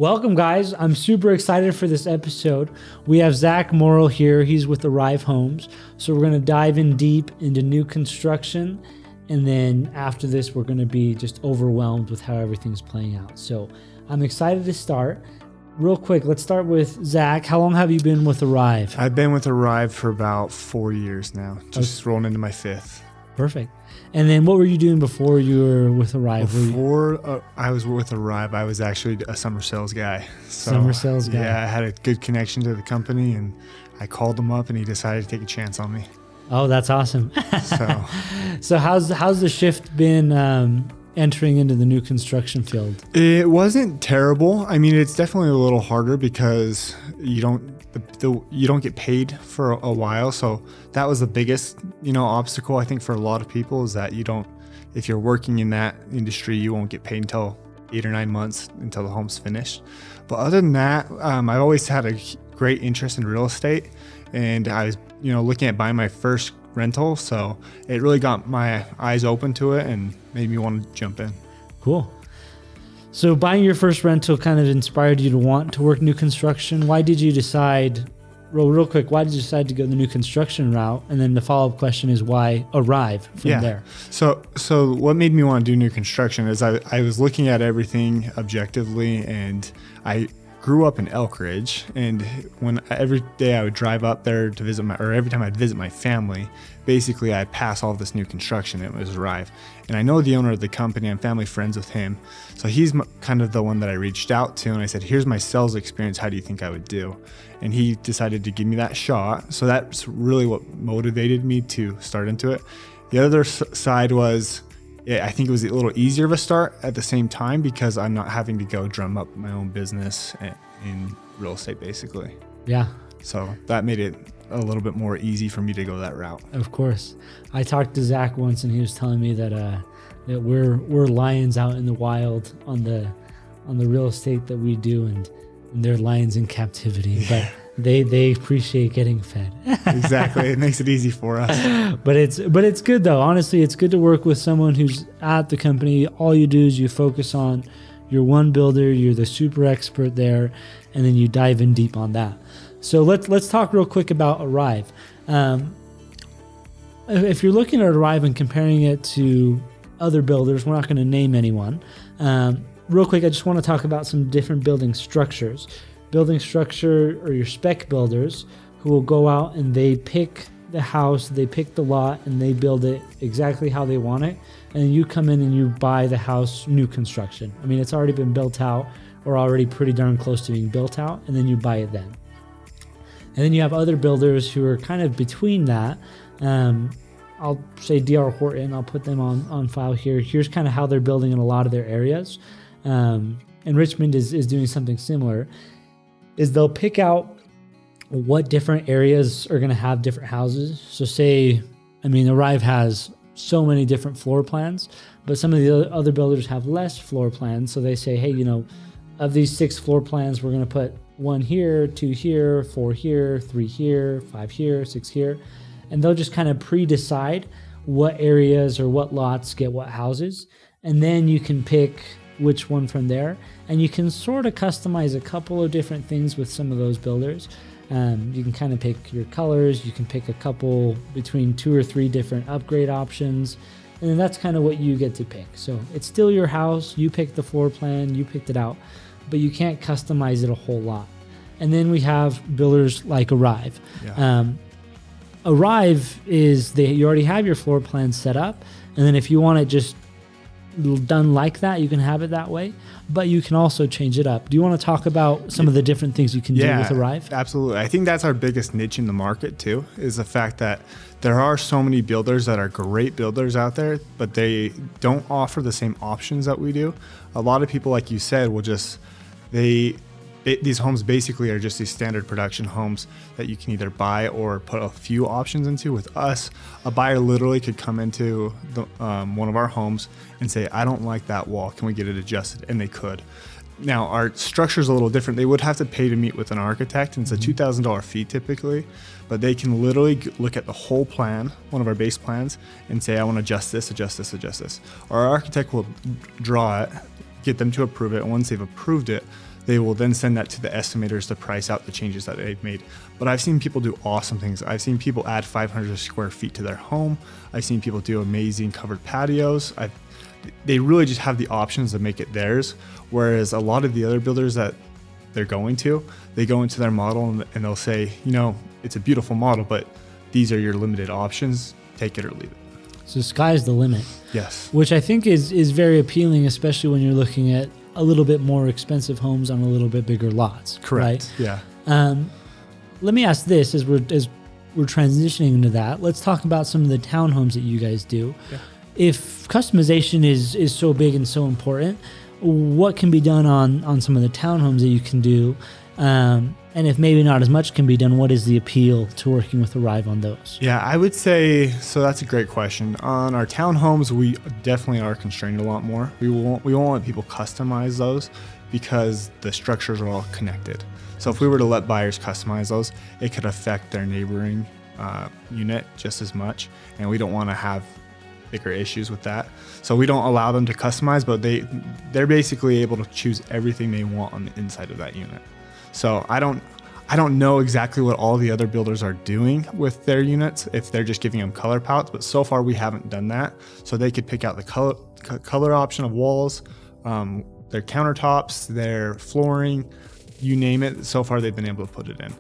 Welcome, guys. I'm super excited for this episode. We have Zach Morrell here. He's with Arive Homes. So we're going to dive in deep into new construction. And then after this, we're going to be just overwhelmed with how everything's playing out. So I'm excited to start. Real quick, let's start with Zach. How long have you been with Arive? I've been with Arive for about 4 years now, just rolling into my fifth. Perfect. And then what were you doing before you were with Arive? Before I was with Arive, I was actually a summer sales guy. Summer sales guy. Yeah, I had a good connection to the company, and I called him up, and he decided to take a chance on me. Oh, that's awesome. So how's the shift been entering into the new construction field? It wasn't terrible. I mean, it's definitely a little harder because you don't get paid for a while. So that was the biggest, obstacle I think for a lot of people is that if you're working in that industry, you won't get paid until 8 or 9 months until the home's finished. But other than that, I've always had a great interest in real estate, and I was, looking at buying my first rental. So it really got my eyes open to it and made me want to jump in. Cool. So buying your first rental kind of inspired you to want to work new construction. Why did you decide, real quick, why did you decide to go the new construction route? And then the follow-up question is why Arive from there? So what made me want to do new construction is I was looking at everything objectively, and I grew up in Elk Ridge, and every day I would drive up there to visit every time I'd visit my family, basically I'd pass all this new construction. It was Arive. And I know the owner of the company, I'm family friends with him. So he's kind of the one that I reached out to, and I said, here's my sales experience. How do you think I would do? And he decided to give me that shot. So that's really what motivated me to start into it. The other side was, I think it was a little easier of a start at the same time because I'm not having to go drum up my own business in real estate, basically. Yeah. So that made it a little bit more easy for me to go that route. Of course. I talked to Zach once, and he was telling me that we're lions out in the wild on the real estate that we do, and they're lions in captivity. Yeah. But they appreciate getting fed. Exactly. It makes it easy for us. But it's good though. Honestly, it's good to work with someone who's at the company. All you do is you focus on your one builder, you're the super expert there, and then you dive in deep on that. So let's talk real quick about Arive. If you're looking at Arive and comparing it to other builders, we're not going to name anyone. Real quick, I just want to talk about some different building structures. Building structure or your spec builders who will go out and they pick the house, they pick the lot, and they build it exactly how they want it. And then you come in and you buy the house new construction. I mean, it's already been built out or already pretty darn close to being built out, and then you buy it then. And then you have other builders who are kind of between that. I'll say D.R. Horton, I'll put them on file here. Here's kind of how they're building in a lot of their areas. And Richmond is doing something similar. Is they'll pick out what different areas are going to have different houses. So Arive has so many different floor plans, but some of the other builders have less floor plans. So they say, hey, of these 6 floor plans, we're going to put 1 here, 2 here, 4 here, 3 here, 5 here, 6 here. And they'll just kind of pre-decide what areas or what lots get what houses. And then you can pick which one from there. And you can sort of customize a couple of different things with some of those builders. You can kind of pick your colors. You can pick a couple between 2 or 3 different upgrade options. And then that's kind of what you get to pick. So it's still your house. You pick the floor plan. You picked it out. But you can't customize it a whole lot. And then we have builders like Arive. Yeah. Arive is you already have your floor plan set up. And then if you want it just done like that, you can have it that way, but you can also change it up. Do you want to talk about some of the different things you can do with Arive? Absolutely. I think that's our biggest niche in the market too, is the fact that there are so many builders that are great builders out there, but they don't offer the same options that we do. A lot of people, like you said, will just, these homes basically are just these standard production homes that you can either buy or put a few options into. With us, a buyer literally could come into one of our homes and say, I don't like that wall. Can we get it adjusted? And they could. Now, our structure is a little different. They would have to pay to meet with an architect, and it's a $2,000 fee typically, but they can literally look at the whole plan, one of our base plans, and say, I want to adjust this, adjust this, adjust this. Our architect will draw it, get them to approve it, and once they've approved it, They will then send that to the estimators to price out the changes that they've made. But I've seen people do awesome things. I've seen people add 500 square feet to their home. I've seen people do amazing covered patios. They really just have the options to make it theirs. Whereas a lot of the other builders that they go into their model and they'll say, it's a beautiful model, but these are your limited options. Take it or leave it. So sky's the limit. Yes. Which I think is very appealing, especially when you're looking at a little bit more expensive homes on a little bit bigger lots. Correct. Right? Yeah. Let me ask this as we're transitioning into that. Let's talk about some of the townhomes that you guys do. Yeah. If customization is so big and so important, what can be done on some of the townhomes that you can do? And if maybe not as much can be done, what is the appeal to working with Arive on those? Yeah, I would say, so that's a great question. On our townhomes, we definitely are constrained a lot more. We won't let people customize those because the structures are all connected. So if we were to let buyers customize those, it could affect their neighboring unit just as much. And we don't want to have bigger issues with that. So we don't allow them to customize, but they're basically able to choose everything they want on the inside of that unit. So I don't know exactly what all the other builders are doing with their units, if they're just giving them color palettes, but so far we haven't done that. So they could pick out the color option of walls, their countertops, their flooring, you name it. So far they've been able to put it in.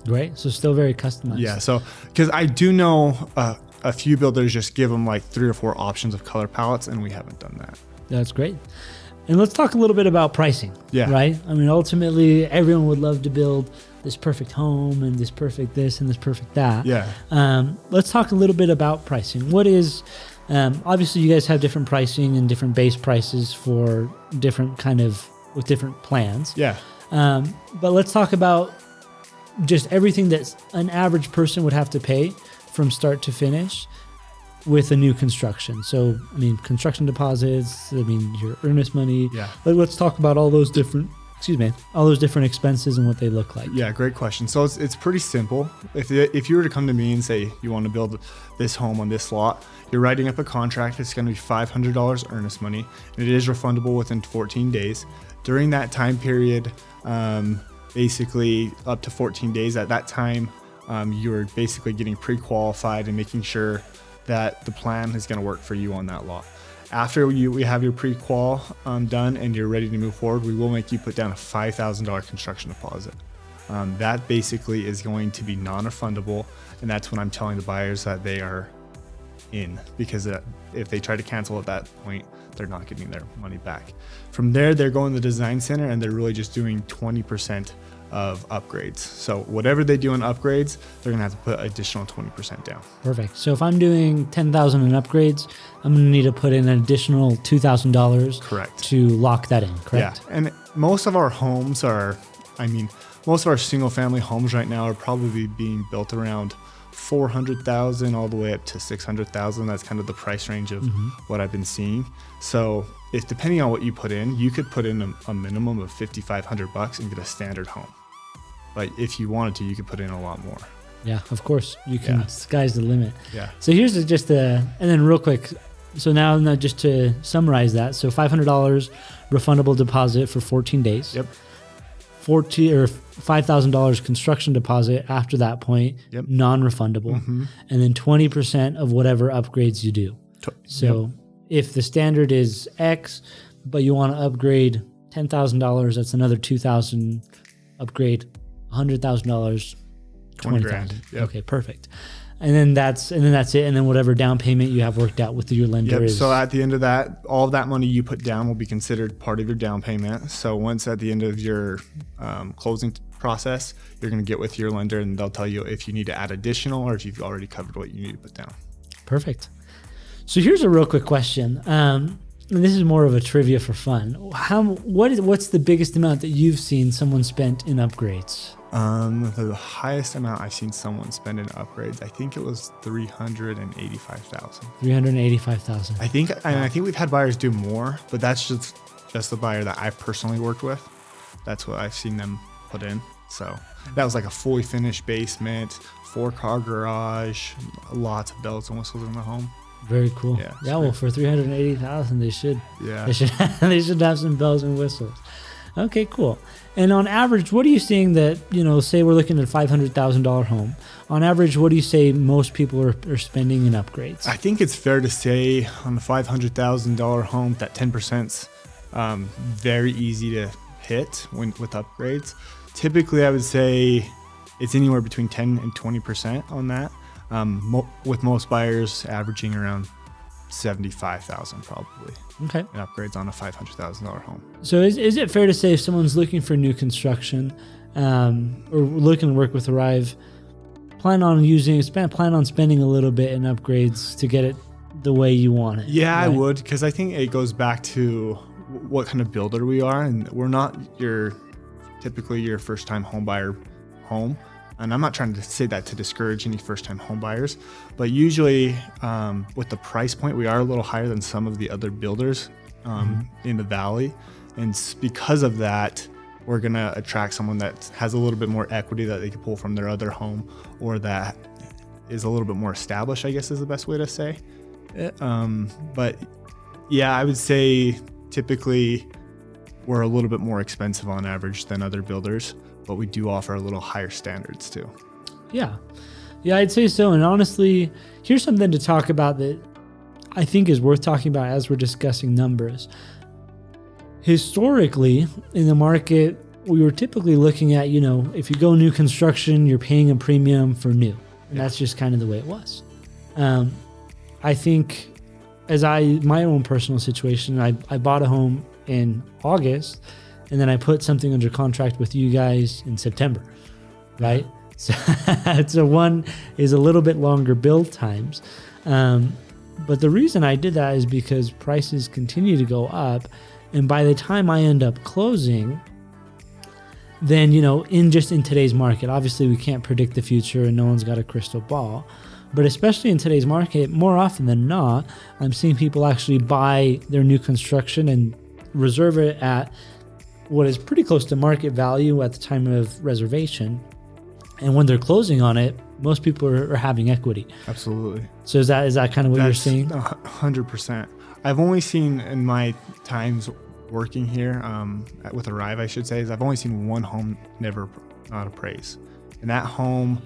Great. So still very customized. Yeah. So because I do know a few builders just give them like 3 or 4 options of color palettes, and we haven't done that. That's great. And let's talk a little bit about pricing. Yeah. Right? I mean, ultimately, everyone would love to build this perfect home and this perfect this and this perfect that. Yeah. Let's talk a little bit about pricing. What is, obviously, you guys have different pricing and different base prices for different with different plans. Yeah. But let's talk about just everything that an average person would have to pay from start to finish with a new construction. So, I mean, construction deposits, your earnest money. Yeah. But let's talk about all those different expenses and what they look like. Yeah, great question. So it's pretty simple. If you were to come to me and say you want to build this home on this lot, you're writing up a contract. It's going to be $500 earnest money, and it is refundable within 14 days. During that time period, basically up to 14 days, at that time, you're basically getting pre-qualified and making sure that the plan is going to work for you on that lot. After we have your pre-qual done and you're ready to move forward, we will make you put down a $5,000 construction deposit. That basically is going to be non-refundable, and that's when I'm telling the buyers that they are in, because if they try to cancel at that point, they're not getting their money back. From there, they're going to the design center and they're really just doing 20% of upgrades. So whatever they do in upgrades, they're gonna have to put additional 20% down. Perfect. So if I'm doing $10,000 in upgrades, I'm gonna need to put in an additional $2,000. Correct. To lock that in. Correct. Yeah, and most of our homes most of our single family homes right now are probably being built around 400,000 all the way up to 600,000. That's kind of the price range of what I've been seeing. So if depending on what you put in, you could put in a minimum of $5,500 and get a standard home. But if you wanted to, you could put in a lot more. Yeah, of course. You can. Yeah. Sky's the limit. Yeah. So here's and then real quick. So now just to summarize that. So $500 refundable deposit for 14 days. Yep. $5,000 construction deposit after that point, yep. Non-refundable, and then 20% of whatever upgrades you do. So if the standard is X, but you want to upgrade $10,000, that's another $2,000 upgrade, $100,000, $20,000. Yep. Okay, perfect. And then that's it. And then whatever down payment you have worked out with your lender is. So at the end of that, all of that money you put down will be considered part of your down payment. So once at the end of your closing process, you're going to get with your lender and they'll tell you if you need to add additional or if you've already covered what you need to put down. Perfect. So here's a real quick question. And this is more of a trivia for fun. What's the biggest amount that you've seen someone spent in upgrades? The highest amount I've seen someone spend in upgrades, I think it was $385,000. $385,000. I think we've had buyers do more, but that's just the buyer that I've personally worked with. That's what I've seen them put in. So that was like a fully finished basement, 4-car garage, lots of bells and whistles in the home. Very cool. Yeah. Well, for $380,000, they should. Yeah. They should have some bells and whistles. Okay, cool. And on average, what are you seeing that, say we're looking at a $500,000 home. On average, what do you say most people are spending in upgrades? I think it's fair to say on the $500,000 home that 10%'s very easy to hit with upgrades. Typically, I would say it's anywhere between 10 and 20% on that, with most buyers averaging around $75,000 probably. Okay. In upgrades on a $500,000 home. So is it fair to say if someone's looking for new construction or looking to work with Arive, plan on spending a little bit in upgrades to get it the way you want it? Yeah, right? I would, because I think it goes back to what kind of builder we are, and we're not typically your first-time home buyer home. And I'm not trying to say that to discourage any first-time home buyers, but usually with the price point, we are a little higher than some of the other builders in the valley. And because of that, we're going to attract someone that has a little bit more equity that they can pull from their other home, or that is a little bit more established, I guess is the best way to say it. But yeah, I would say typically we're a little bit more expensive on average than other builders, but we do offer a little higher standards too. Yeah, I'd say so. And honestly, here's something to talk about that I think is worth talking about as we're discussing numbers. Historically, in the market, we were typically looking at, if you go new construction, you're paying a premium for new. And that's just kind of the way it was. I think my own personal situation, I bought a home in August, and then I put something under contract with you guys in September, right? So one is a little bit longer build times. But the reason I did that is because prices continue to go up. And by the time I end up closing, then, in today's market, obviously we can't predict the future and no one's got a crystal ball. But especially in today's market, more often than not, I'm seeing people actually buy their new construction and reserve it at what is pretty close to market value at the time of reservation. And when they're closing on it, most people are having equity. Absolutely. So is that kind of what you're seeing? 100%. I've only seen in my times working here with Arive, I should say, is I've only seen one home not appraised. And that home,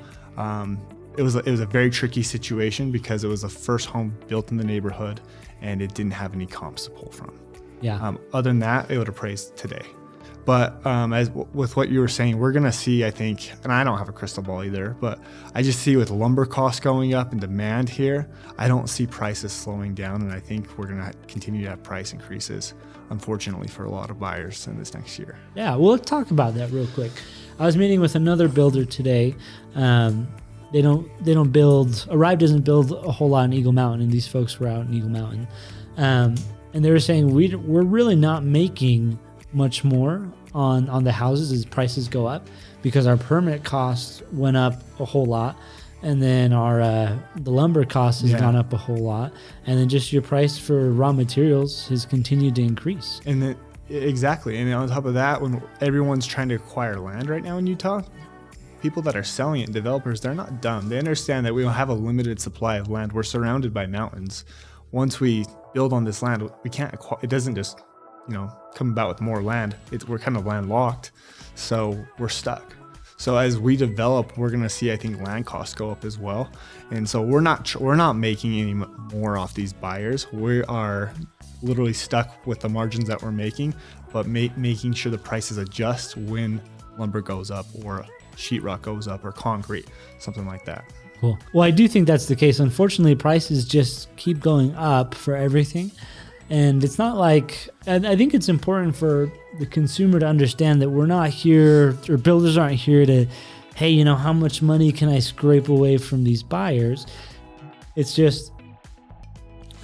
it was a very tricky situation because it was the first home built in the neighborhood and it didn't have any comps to pull from. Yeah. Other than that, it would appraise today. But as with what you were saying, we're going to see, I think, and I don't have a crystal ball either, but I just see with lumber costs going up and demand here, I don't see prices slowing down. And I think we're going to continue to have price increases, unfortunately, for a lot of buyers in this next year. Yeah, we'll talk about that real quick. I was meeting with another builder today. They don't build, Arive doesn't build a whole lot in Eagle Mountain, and these folks were out in Eagle Mountain. And they were saying we're really not making much more on the houses as prices go up because our permit costs went up a whole lot, and then our the lumber cost has gone up a whole lot, and then just your price for raw materials has continued to increase. And then exactly, and on top of that, when everyone's trying to acquire land right now in Utah, people that are selling it, developers, they're not dumb. They understand that we don't have a limited supply of land. We're surrounded by mountains. Once we build on this land, we can't it doesn't just come about with more land. We're kind of landlocked, so we're stuck. So as we develop, we're going to see, I think, land costs go up as well. And so we're not making any more off these buyers. We are literally stuck with the margins that we're making, but making sure the prices adjust when lumber goes up or sheetrock goes up or concrete, something like that. Cool. Well, I do think that's the case. Unfortunately, prices just keep going up for everything. And it's not like, I think it's important for the consumer to understand that we're not here, or builders aren't here to, hey, how much money can I scrape away from these buyers? It's just,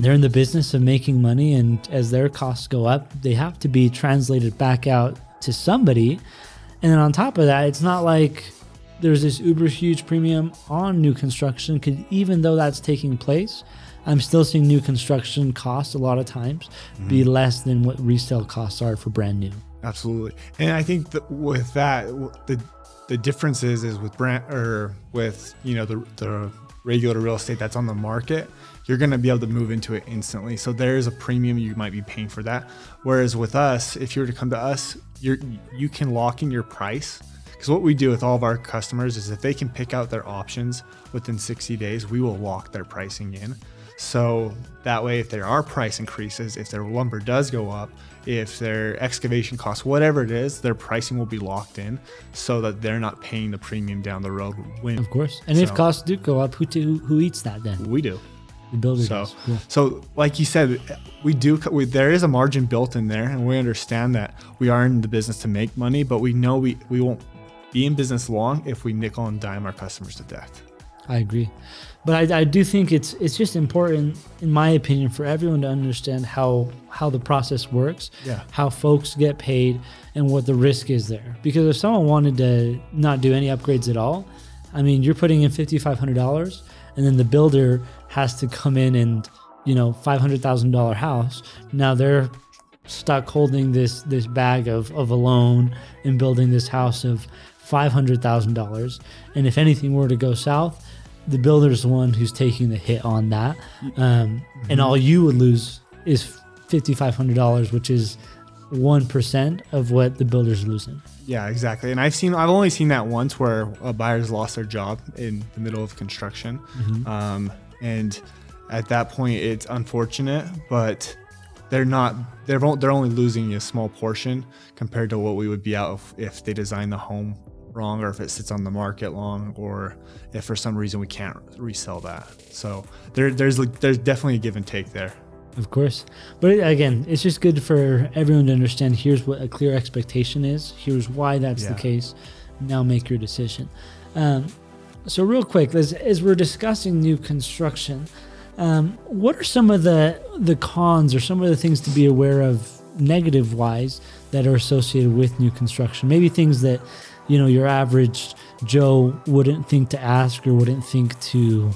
they're in the business of making money, and as their costs go up, they have to be translated back out to somebody. And then on top of that, it's not like there's this uber huge premium on new construction, because even though that's taking place, I'm still seeing new construction costs a lot of times be less than what resale costs are for brand new. Absolutely. And I think that with that, the difference is with the regular real estate that's on the market, you're going to be able to move into it instantly. So there is a premium you might be paying for that. Whereas with us, if you were to come to us, you can lock in your price. Because what we do with all of our customers is if they can pick out their options within 60 days, we will lock their pricing in. So that way, if there are price increases, if their lumber does go up, if their excavation costs, whatever it is, their pricing will be locked in so that they're not paying the premium down the road. Of course. And if costs do go up, who eats that then? We do. The builder does. Cool. So like you said, there is a margin built in there, and we understand that we are in the business to make money, but we know we won't be in business long if we nickel and dime our customers to death. I agree. But I do think it's just important, in my opinion, for everyone to understand how the process works, how folks get paid, and what the risk is there. Because if someone wanted to not do any upgrades at all, I mean, you're putting in $5,500, and then the builder has to come in and, $500,000 house. Now they're stuck holding this bag of a loan and building this house of $500,000. And if anything were to go south, the builder's the one who's taking the hit on that. And all you would lose is $5,500, which is 1% of what the builder's losing. Yeah, exactly. And I've only seen that once where a buyer's lost their job in the middle of construction. And at that point it's unfortunate, but they're only losing a small portion compared to what we would be out if they design the home wrong, or if it sits on the market long, or if for some reason we can't resell that. So there's definitely a give and take there. Of course. But again, it's just good for everyone to understand, here's what a clear expectation is, here's why that's the case. Now make your decision. So real quick, as we're discussing new construction, what are some of the cons or some of the things to be aware of negative wise that are associated with new construction? Maybe things that your average Joe wouldn't think to ask or wouldn't think to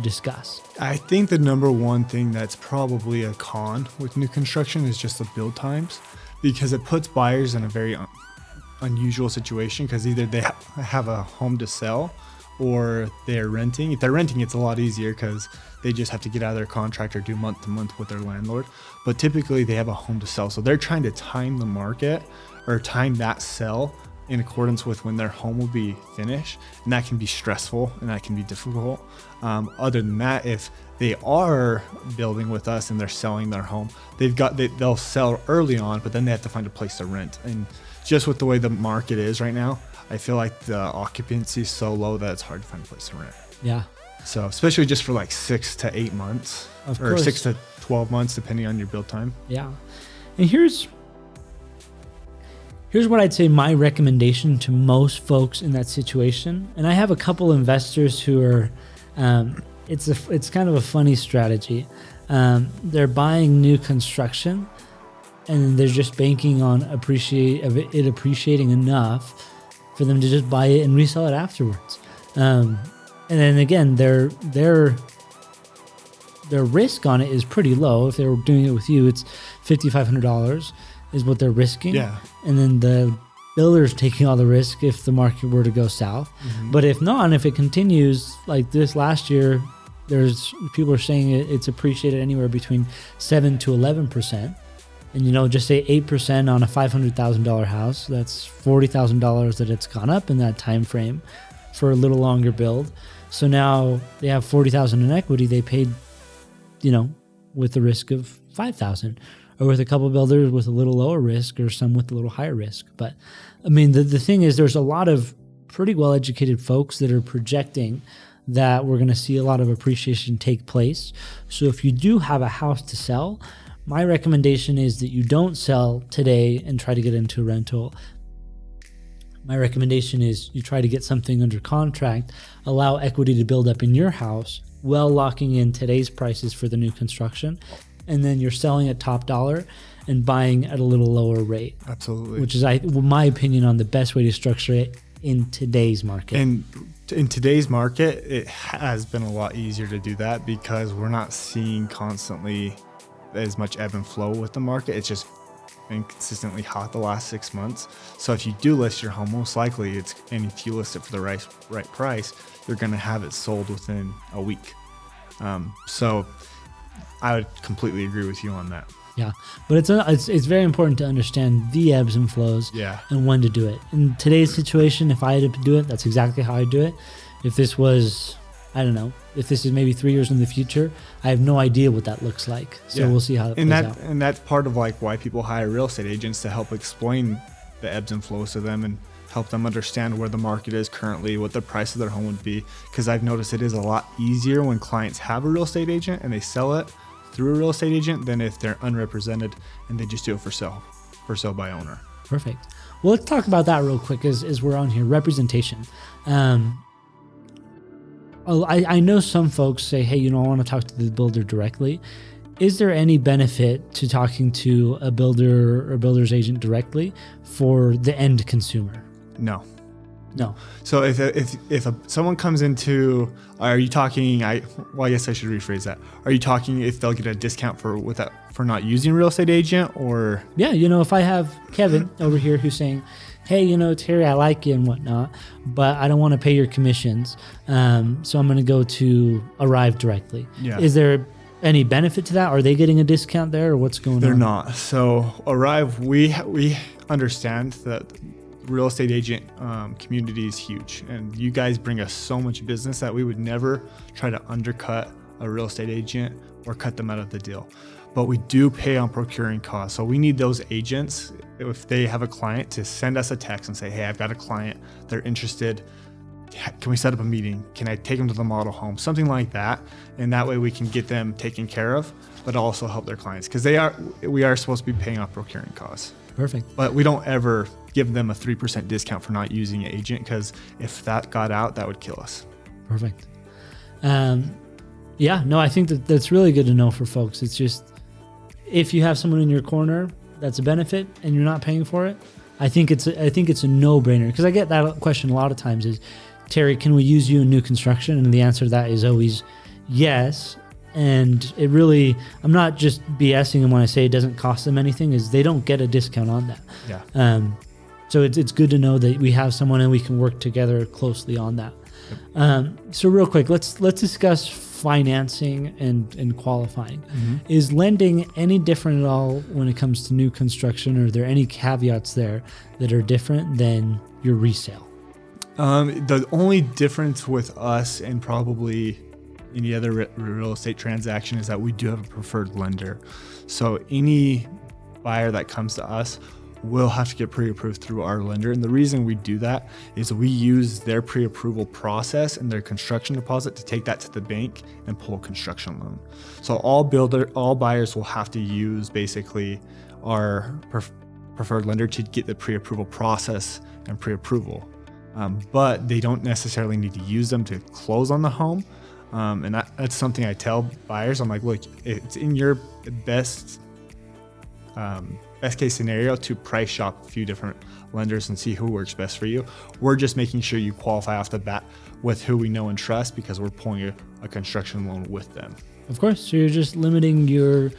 discuss. I think the number one thing that's probably a con with new construction is just the build times, because it puts buyers in a very unusual situation, because either they have a home to sell or they're renting. If they're renting, it's a lot easier because they just have to get out of their contract or do month to month with their landlord. But typically they have a home to sell. So they're trying to time the market or time that sell in accordance with when their home will be finished, and that can be stressful and that can be difficult. Other than that, if they are building with us and they're selling their home, they'll sell early on, but then they have to find a place to rent. And just with the way the market is right now, I feel like the occupancy is so low that it's hard to find a place to rent. Yeah. So especially just for like 6 to 8 months, or 6 to 12 months, depending on your build time. Yeah. And here's what I'd say my recommendation to most folks in that situation. And I have a couple investors who are, it's kind of a funny strategy. They're buying new construction and they're just banking on it appreciating enough for them to just buy it and resell it afterwards. And then again, their risk on it is pretty low. If they were doing it with you, it's $5,500 is what they're risking. Yeah. And then the builder's taking all the risk if the market were to go south. But if not, and if it continues like this last year, people are saying it's appreciated anywhere between 7 to 11%. And just say 8% on a $500,000 house, that's $40,000 that it's gone up in that time frame for a little longer build. So now they have $40,000 in equity they paid, with the risk of $5,000, or with a couple of builders with a little lower risk, or some with a little higher risk. But I mean, the thing is, there's a lot of pretty well educated folks that are projecting that we're going to see a lot of appreciation take place. So if you do have a house to sell, my recommendation is that you don't sell today and try to get into a rental. My recommendation is you try to get something under contract, allow equity to build up in your house while locking in today's prices for the new construction. And then you're selling at top dollar and buying at a little lower rate. Absolutely. Which is, my opinion, on the best way to structure it in today's market. And in today's market, it has been a lot easier to do that because we're not seeing constantly as much ebb and flow with the market. It's just been consistently hot the last 6 months. So if you do list your home, most likely and if you list it for the right price, you're going to have it sold within a week. So I would completely agree with you on that. Yeah, but it's very important to understand the ebbs and flows and when to do it. In today's situation, if I had to do it, that's exactly how I do it. If this was, I don't know, if this is maybe 3 years in the future, I have no idea what that looks like. So we'll see how it plays out. And that's part of like why people hire real estate agents, to help explain the ebbs and flows to them and help them understand where the market is currently, what the price of their home would be. Because I've noticed it is a lot easier when clients have a real estate agent and they sell it through a real estate agent than if they're unrepresented and they just do it for sale by owner. Perfect. Well, let's talk about that real quick as we're on here. Representation. I know some folks say, hey, I want to talk to the builder directly. Is there any benefit to talking to a builder or builder's agent directly for the end consumer? No. So if someone comes into, are you talking? I guess I should rephrase that. Are you talking if they'll get a discount for not using a real estate agent, or? Yeah, if I have Kevin over here who's saying, hey, Terry, I like you and whatnot, but I don't want to pay your commissions, so I'm going to go to Arive directly. Yeah. Is there any benefit to that? Are they getting a discount there, or what's going on? They're not. So Arive, we understand that real estate agent community is huge, and you guys bring us so much business that we would never try to undercut a real estate agent or cut them out of the deal. But we do pay on procuring costs. So we need those agents, if they have a client, to send us a text and say, hey, I've got a client, they're interested. Can we set up a meeting? Can I take them to the model home? Something like that. And that way we can get them taken care of, but also help their clients, because we are supposed to be paying off procuring costs. Perfect. But we don't ever give them a 3% discount for not using an agent, because if that got out, that would kill us. Perfect. I think that's really good to know for folks. It's just, if you have someone in your corner that's a benefit and you're not paying for it, I think it's a no-brainer. Because I get that question a lot of times is, Terry, can we use you in new construction? And the answer to that is always yes. And it really, I'm not just BSing them when I say it doesn't cost them anything, is they don't get a discount on that. Yeah. So it's good to know that we have someone and we can work together closely on that. So real quick, let's discuss financing and qualifying. Mm-hmm. Is lending any different at all when it comes to new construction, or are there any caveats there that are different than your resale? The only difference with us and probably any other real estate transaction is that we do have a preferred lender. So any buyer that comes to us will have to get pre-approved through our lender. And the reason we do that is we use their pre-approval process and their construction deposit to take that to the bank and pull a construction loan. So all buyers will have to use basically our preferred lender to get the pre-approval process and pre-approval. But they don't necessarily need to use them to close on the home. And that's something I tell buyers. I'm like, look, it's in your best case scenario to price shop a few different lenders and see who works best for you. We're just making sure you qualify off the bat with who we know and trust, because we're pulling a construction loan with them. Of course. So you're just limiting you're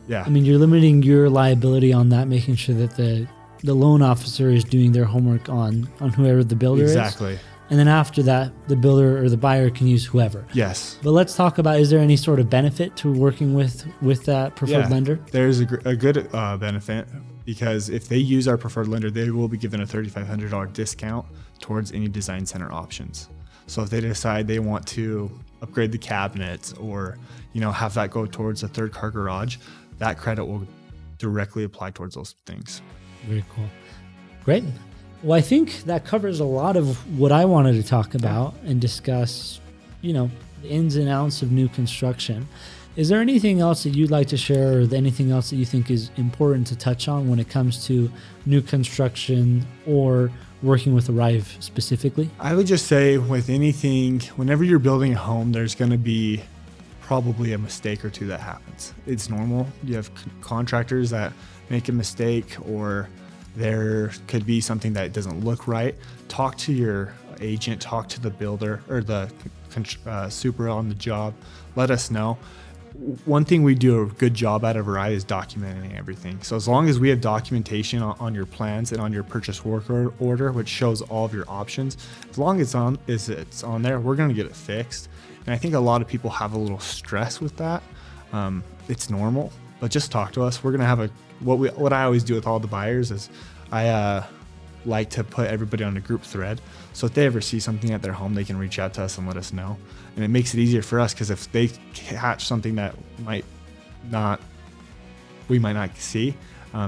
limiting your liability on that, making sure that the loan officer is doing their homework on whoever the builder is. Exactly. And then after that, the builder or the buyer can use whoever. Yes. But let's talk about, is there any sort of benefit to working with that preferred lender? There's a good benefit, because if they use our preferred lender, they will be given a $3,500 discount towards any design center options. So if they decide they want to upgrade the cabinets or, have that go towards a third car garage, that credit will directly apply towards those things. Very cool. Great. Well, I think that covers a lot of what I wanted to talk about and discuss, the ins and outs of new construction. Is there anything else that you'd like to share, or anything else that you think is important to touch on when it comes to new construction or working with Arive specifically? I would just say with anything, whenever you're building a home, there's going to be probably a mistake or two that happens. It's normal. You have contractors that make a mistake, or there could be something that doesn't look right. Talk to your agent, talk to the builder or the super on the job. Let us know. one thing we do a good job at of Arive is documenting everything. So as long as we have documentation on your plans and on your purchase work order, which shows all of your options, as long as it's on there, we're going to get it fixed. And I think a lot of people have a little stress with that. It's normal, but just talk to us. We're going to have what I always do with all the buyers is I like to put everybody on a group thread. So if they ever see something at their home, they can reach out to us and let us know. And it makes it easier for us because if they catch something that we might not see,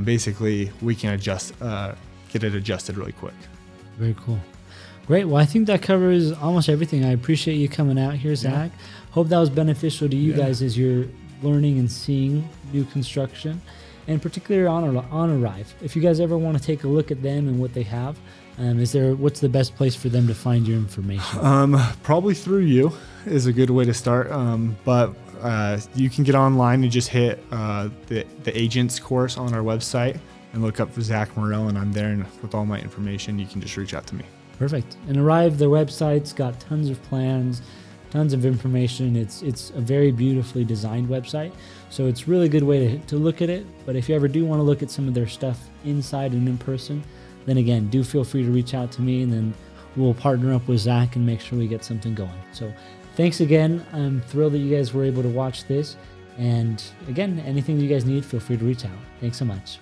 basically we can get it adjusted really quick. Very cool. Great. Well, I think that covers almost everything. I appreciate you coming out here, Zach. Yeah. Hope that was beneficial to you guys as you're learning and seeing new construction, and particularly on Arive. If you guys ever want to take a look at them and what they have, what's the best place for them to find your information? Probably through you is a good way to start. But you can get online and just hit the agents course on our website and look up for Zach Morrell, and I'm there. And with all my information, you can just reach out to me. Perfect. And Arive, their website's got tons of plans, tons of information. It's a very beautifully designed website. So it's a really good way to look at it. But if you ever do want to look at some of their stuff inside and in person, then again, do feel free to reach out to me, and then we'll partner up with Zach and make sure we get something going. So thanks again. I'm thrilled that you guys were able to watch this. And again, anything that you guys need, feel free to reach out. Thanks so much.